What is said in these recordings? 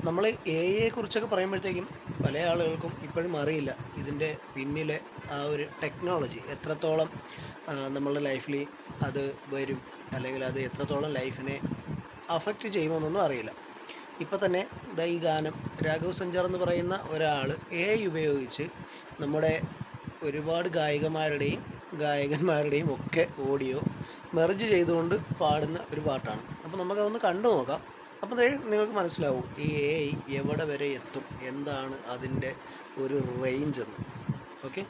നമ്മൾ എഐയെക്കുറിച്ചൊക്കെ പറയുമ്പോഴത്തേക്കും പല ആളുകൾക്കും ഇപ്പോഴും അറിയില്ല ഇതിൻ്റെ പിന്നിലെ ആ ഒരു ടെക്നോളജി എത്രത്തോളം നമ്മളുടെ ലൈഫിൽ അത് വരും, അല്ലെങ്കിൽ അത് എത്രത്തോളം ലൈഫിനെ അഫക്റ്റ് ചെയ്യുമെന്നൊന്നും അറിയില്ല. ഇപ്പോൾ തന്നെ ദാ ഈ ഗാനം രാഘവ് സഞ്ചാർ എന്ന് പറയുന്ന ഒരാൾ എഐ ഉപയോഗിച്ച് നമ്മുടെ ഒരുപാട് ഗായകന്മാരുടെയും ഒക്കെ ഓഡിയോ മെർജ് ചെയ്തുകൊണ്ട് പാടുന്ന ഒരു പാട്ടാണ്. അപ്പോൾ നമുക്കതൊന്ന് കണ്ടു നോക്കാം. അപ്പോൾ ദേ നിങ്ങൾക്ക് മനസ്സിലാവും ഈ എഐ എവിടെ വരെ എത്തും, എന്താണ് അതിൻ്റെ ഒരു റേഞ്ച് എന്ന്. ഓക്കെ.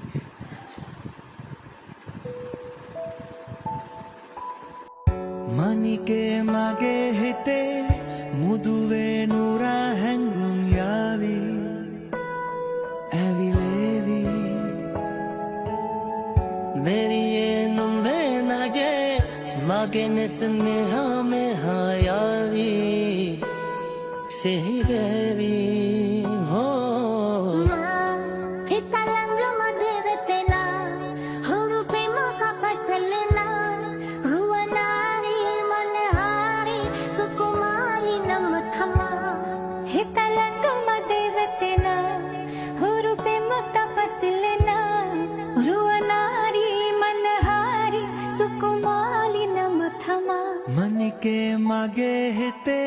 ಮನಿಗೆ ಮಗೆ ಹಿತೆ ಮುದುವೆ ನೂರ ಹೆಂಗುಂ ಯಾವಿ ಅವಿಲೇವಿ ಬೇರಿಯೇ ನುಂಬೆ ನಗೆ ಮಗೆ ನಿತ್ನೆ ಹಮೆ ಹಾಯಾವಿ ಸೆಹಿ ಬೇವಿ ಹೋ ಮನಿಗೆ ಮಗೆ ಹಿತೆ